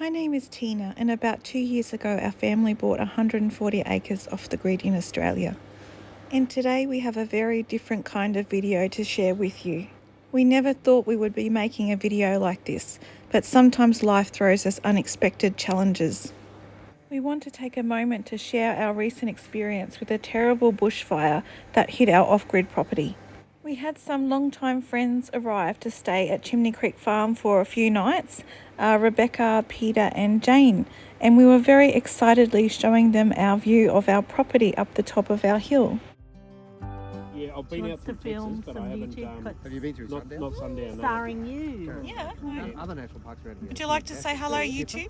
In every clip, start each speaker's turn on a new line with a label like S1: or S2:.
S1: My name is Tina, and about 2 years ago our family bought 140 acres off the grid in Australia. And today we have a very different kind of video to share with you. We never thought we would be making a video like this, but sometimes life throws us unexpected challenges. We want to take a moment to share our recent experience with a terrible bushfire that hit our off-grid property. We had some long-time friends arrive to stay at Chimney Creek Farm for a few nights, Rebecca, Peter and Jane, and we were very excitedly showing them our view of our property up the top of our hill.
S2: Yeah, I've been out to film but I haven't.
S3: Have you been through Sundown?
S2: Not Sundown.
S4: Starring you.
S1: Yeah.
S3: Other national parks around here.
S1: Would you like to say hello, YouTube?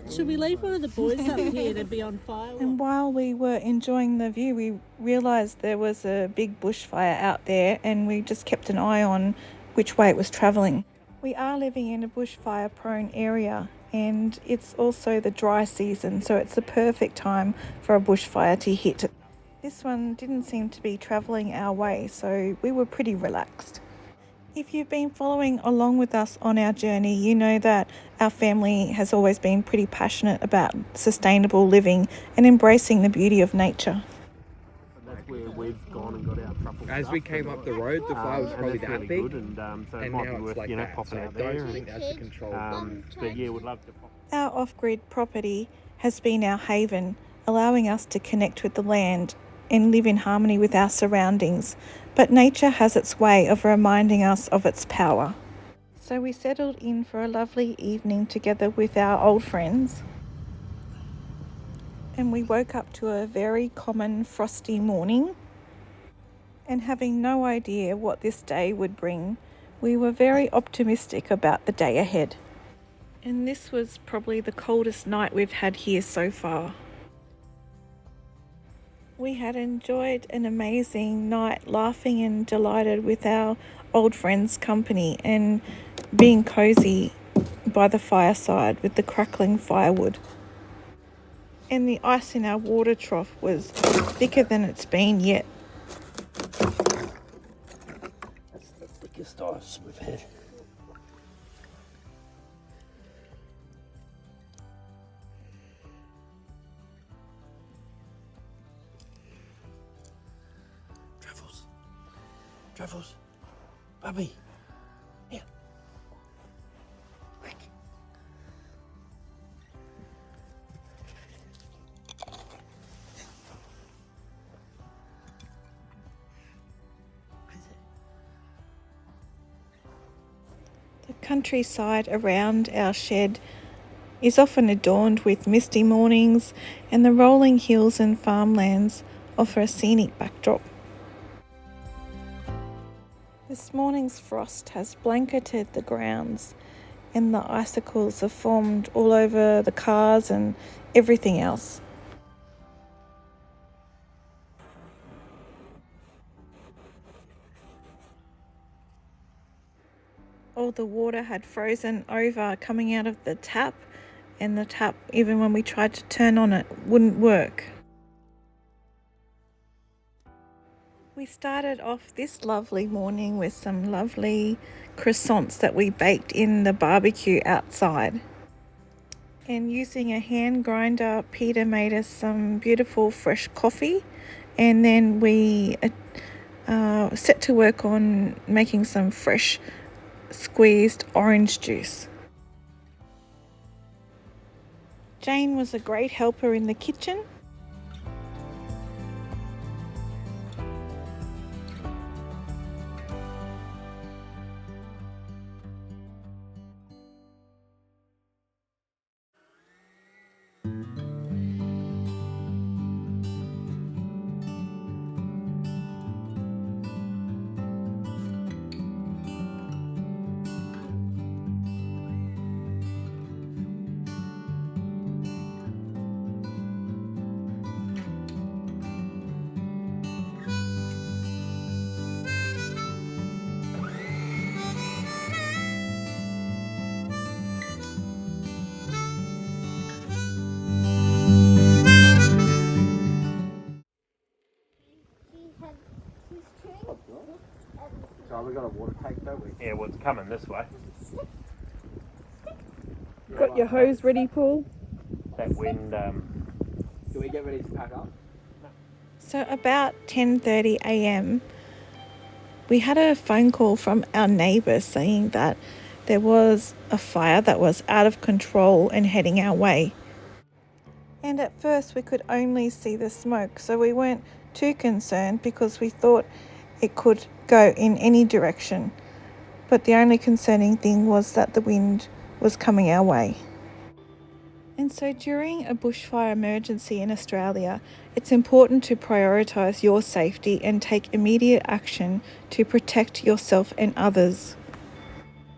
S4: Should we leave one of the boys up here to be on fire?
S1: And while we were enjoying the view, we realised there was a big bushfire out there, and we just kept an eye on which way it was travelling. We are living in a bushfire-prone area, and it's also the dry season, so it's the perfect time for a bushfire to hit. This one didn't seem to be travelling our way, so we were pretty relaxed. If you've been following along with us on our journey, you know that our family has always been pretty passionate about sustainable living and embracing the beauty of nature.
S2: That's where we've gone and got our truffle.
S3: As we came up the road, the fire was probably that
S2: really
S3: big,
S2: good, and so it
S3: and
S2: might
S3: now
S2: be worth
S3: it's like that.
S2: popping
S3: So
S2: out
S3: I
S2: there.
S3: don't think that's the control.
S2: But yeah, we'd love to pop.
S1: Our off-grid property has been our haven, allowing us to connect with the land and live in harmony with our surroundings. But nature has its way of reminding us of its power. So we settled in for a lovely evening together with our old friends. And we woke up to a very common frosty morning. And having no idea what this day would bring, we were very optimistic about the day ahead. And this was probably the coldest night we've had here so far. We had enjoyed an amazing night laughing and delighted with our old friends' company and being cosy by the fireside with the crackling firewood. And the ice in our water trough was thicker than it's been yet.
S2: That's the thickest ice we've had. Truffles, Bubby, here. Quick.
S1: The countryside around our shed is often adorned with misty mornings, and the rolling hills and farmlands offer a scenic backdrop. This morning's frost has blanketed the grounds, and the icicles have formed all over the cars and everything else. All the water had frozen over coming out of the tap, and the tap, even when we tried to turn on it, wouldn't work. We started off this lovely morning with some lovely croissants that we baked in the barbecue outside. And using a hand grinder, Peter made us some beautiful fresh coffee, and then we set to work on making some fresh squeezed orange juice. Jane was a great helper in the kitchen.
S2: So we got a water tank, don't we? Yeah, well, it's coming this way.
S1: Got your hose ready, Paul?
S2: That wind,
S3: Do we get ready to pack up?
S1: So about 10:30 a.m. we had a phone call from our neighbour saying that there was a fire that was out of control and heading our way. And at first we could only see the smoke, so we weren't too concerned because we thought it could go in any direction. But the only concerning thing was that the wind was coming our way. And so during a bushfire emergency in Australia, it's important to prioritise your safety and take immediate action to protect yourself and others.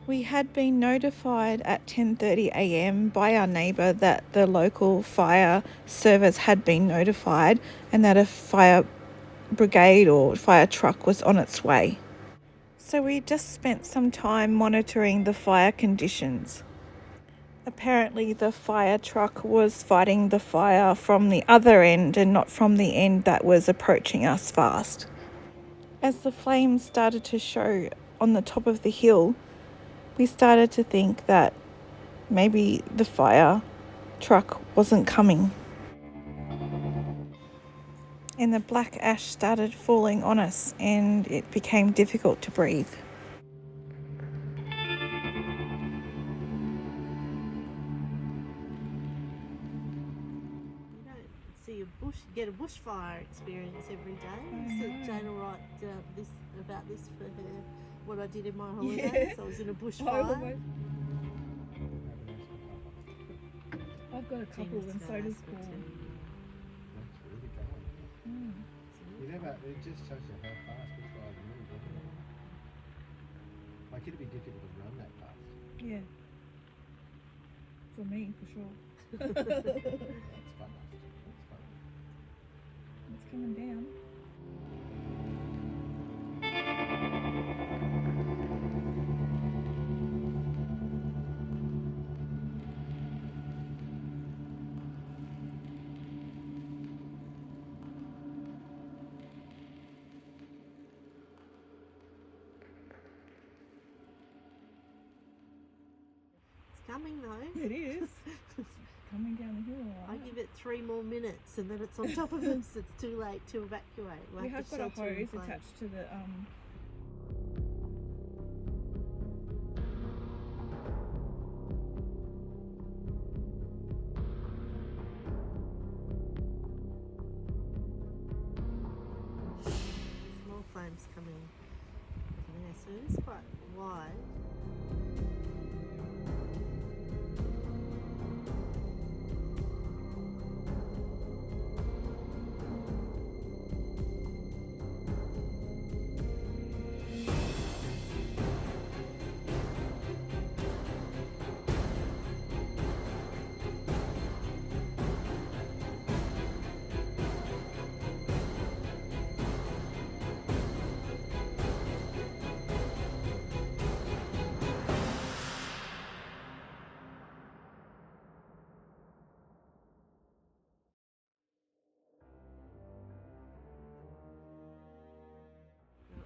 S1: We had been notified at 10:30 a.m. by our neighbour that the local fire service had been notified and that a fire brigade or fire truck was on its way. So we just spent some time monitoring the fire conditions. Apparently the fire truck was fighting the fire from the other end and not from the end that was approaching us fast. As the flames started to show on the top of the hill, we started to think that maybe the fire truck wasn't coming. And the black ash started falling on us and it became difficult to breathe.
S4: Get a bushfire experience every day. So Jane will write about this for her. What I did in my holidays. I was in a bushfire.
S1: I've got a couple and so does Paul.
S3: That's really going. You never, it just shows you how fast bushfires move, doesn't it? Like it'd be difficult to run that fast.
S1: Yeah. For me, for sure.
S3: That's fun. That's fun.
S1: It's coming down.
S4: It's coming though.
S1: It is. Coming down the hill.
S4: I give it 3 more minutes and then it's on top of us. It's too late to evacuate.
S1: We have got a hose attached to the
S4: Small flames coming from there, so it is quite wide.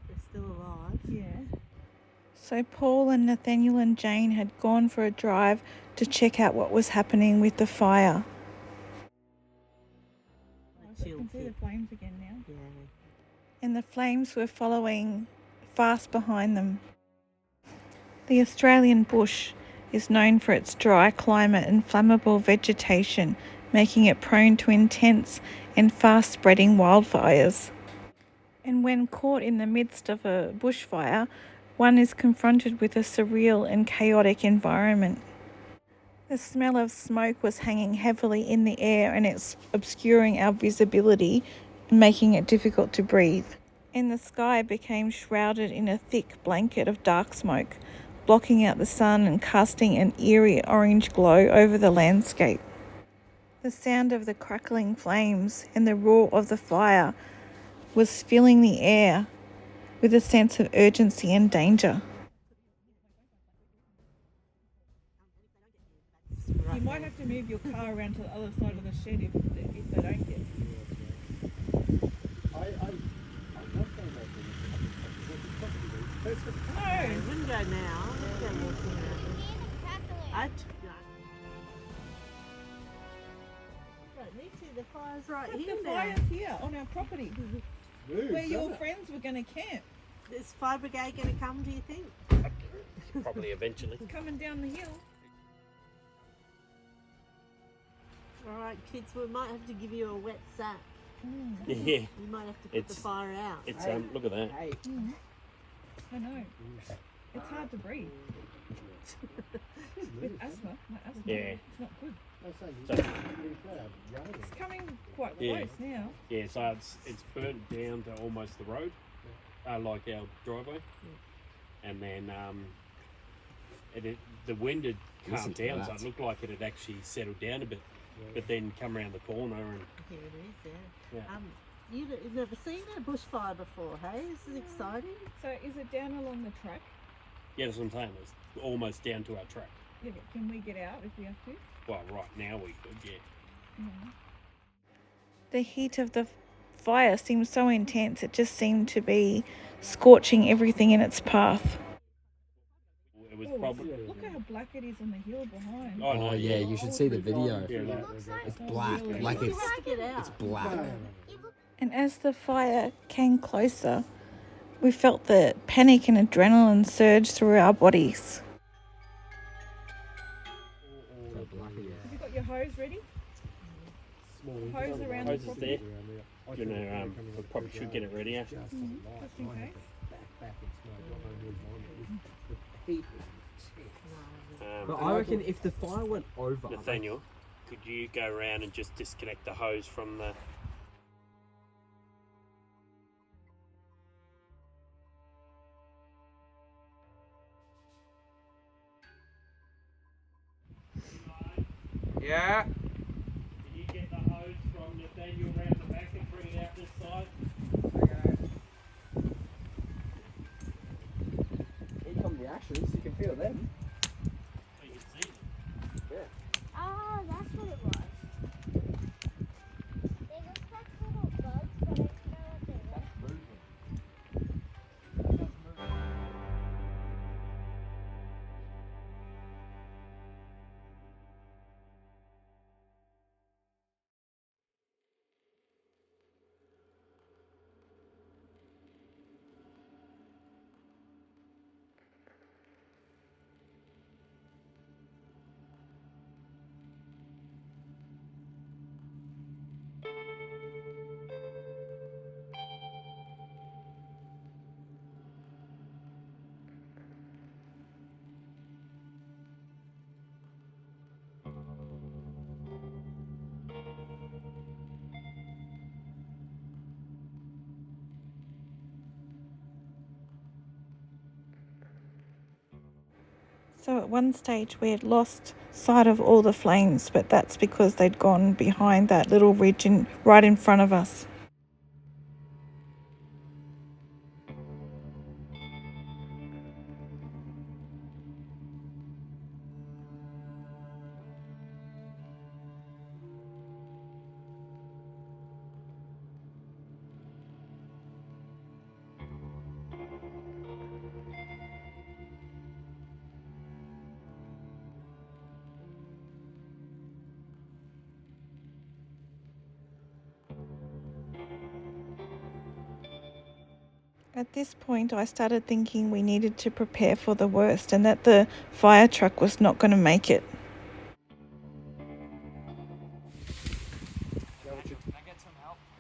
S4: They're still alive.
S1: Yeah. So Paul and Nathaniel and Jane had gone for a drive to check out what was happening with the fire. I can see the flames again now.
S4: Yeah.
S1: And the flames were following fast behind them. The Australian bush is known for its dry climate and flammable vegetation, making it prone to intense and fast-spreading wildfires. And when caught in the midst of a bushfire, one is confronted with a surreal and chaotic environment. The smell of smoke was hanging heavily in the air and it's obscuring our visibility, making it difficult to breathe. And the sky became shrouded in a thick blanket of dark smoke, blocking out the sun and casting an eerie orange glow over the landscape. The sound of the crackling flames and the roar of the fire was filling the air with a sense of urgency and danger. You might have to move your car around to the other side of the shed if they don't get you.
S4: I wouldn't go now. Let's go walking around. fire's right
S1: Look,
S4: here
S1: the
S4: now.
S1: fire's here on our property,
S3: Move,
S1: where your
S3: doesn't it?
S1: friends were going to camp.
S4: Is fire brigade going to come, do you think?
S2: Probably eventually.
S1: Coming down the hill.
S4: All right, kids, we might have to give you a wet sack.
S2: Yeah.
S4: You might have to put the
S2: It's-
S4: fire out.
S2: It's look at that.
S3: Hey.
S1: I know. It's hard to breathe. With asthma, my asthma,
S2: Yeah.
S1: it's not good.
S2: So-
S1: It's coming quite
S2: Yeah.
S1: close now.
S2: Yeah, so it's burnt down to almost the road, like our driveway, and then the wind had
S5: Listen
S2: calmed
S5: to
S2: down, so
S5: that.
S2: it looked like it had actually settled down a bit. But then come around the corner and
S4: Here it is, yeah.
S2: yeah.
S4: You've never seen a bushfire before, hey? This is exciting.
S1: So is it down along the track?
S2: Yeah, that's what I'm saying. It's almost down to our track.
S1: Yeah, but can we get out if we have to?
S2: Well, right now we could, yeah.
S1: The heat of the fire seemed so intense, it just seemed to be scorching everything in its path.
S2: It was
S1: Oh,
S2: probably.
S1: look how black it is on the hill behind.
S2: Oh, no,
S5: Oh yeah, you should see the video.
S2: Yeah, that,
S5: It's black,
S1: really?
S5: like
S4: You
S5: it's
S4: have to get out.
S5: it's black.
S1: And as the fire came closer, we felt the panic and adrenaline surge through our bodies.
S5: So black it is.
S1: Have you got your hose ready? Hose around
S2: Hose
S1: the
S2: is
S1: property?
S2: there. You know, we probably should get it ready.
S1: Just in case.
S5: But I reckon if the fire went over,
S2: Nathaniel, could you go around and just disconnect the hose from the?
S5: yeah.
S2: Can you get the hose from Nathaniel around the back and bring it out this side?
S5: Here come the actions. You can feel them.
S2: So you can see them.
S6: Oh, that's what it was. They look like little bugs, but I don't know what they are.
S1: So at one stage we had lost sight of all the flames, but that's because they'd gone behind that little ridge right in front of us. At this point, I started thinking we needed to prepare for the worst and that the fire truck was not going to make it.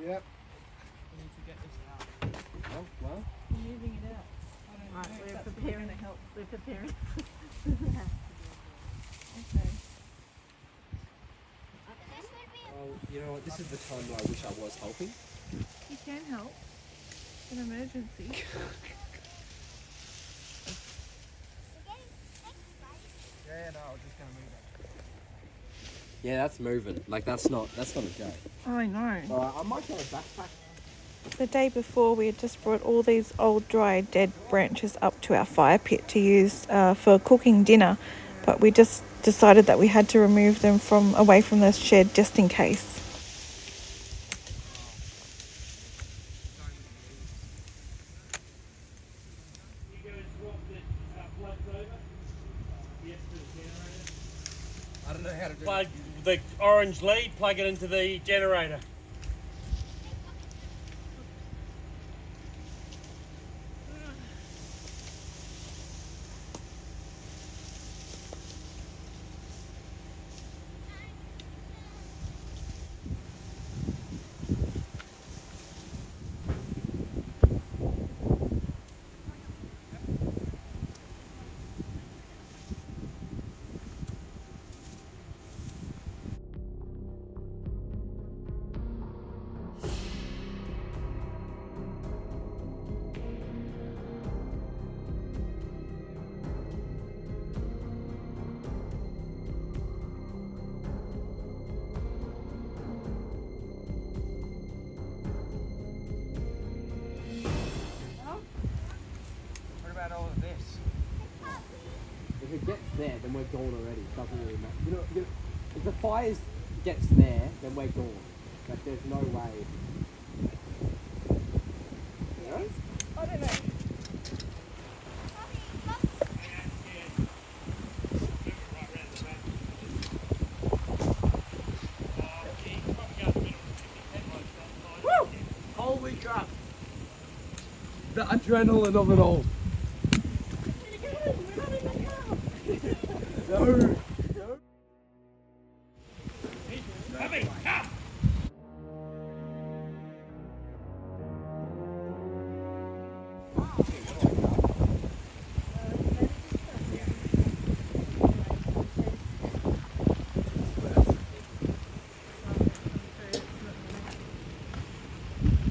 S3: Yep.
S1: Moving it out.
S4: Right, we're preparing. We're preparing.
S1: Okay.
S5: Well, you know what? This is the time where I wish I was helping.
S1: You can help. An emergency.
S5: Yeah, that's moving. Like that's not a joke.
S1: I know.
S5: Alright, I might get a backpack.
S1: The day before, we had just brought all these old, dry, dead branches up to our fire pit to use for cooking dinner, but we just decided that we had to remove them from away from the shed just in case.
S2: You guys swap the plugs over? Yes, to the generator.
S5: I don't know how to do
S2: Plug the orange lead, plug it into the generator.
S5: What about all of this? If it gets there, then we're gone already. It doesn't really matter. You know, if the fire gets there, then we're gone. Like, there's no way. You know?
S1: I don't know.
S5: Holy crap! The adrenaline of it all. No. No.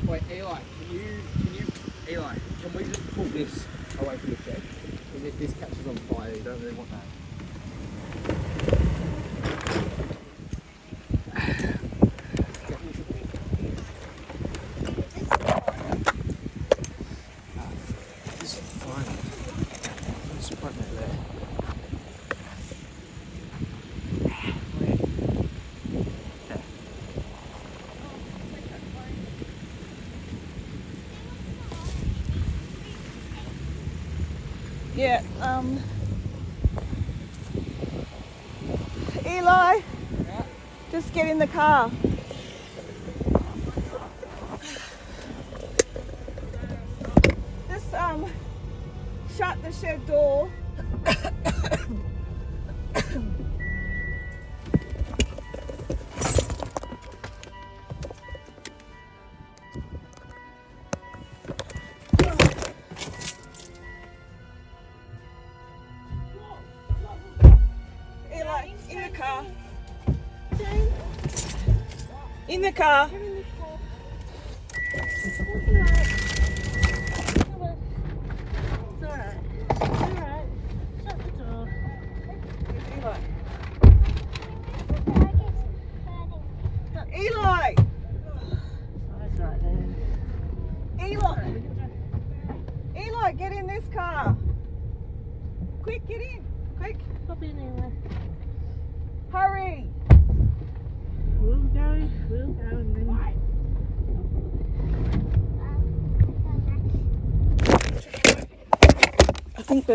S5: Wait, Eli, Eli, can we just pull this away from the shed? Because if this catches on fire, you don't really want that. This is fine. Let's put it there.
S1: Yeah, Eli, just get in the car. Just shut the shed door. Eli, in the car. In the car.
S4: It's alright. It's alright. Shut the door.
S1: Eli. Eli.
S4: It's right there.
S1: Eli. Eli, get in this car. Quick, get in. Quick.
S4: Pop in anyway.
S1: Hurry.
S4: We'll go and then.
S1: I think the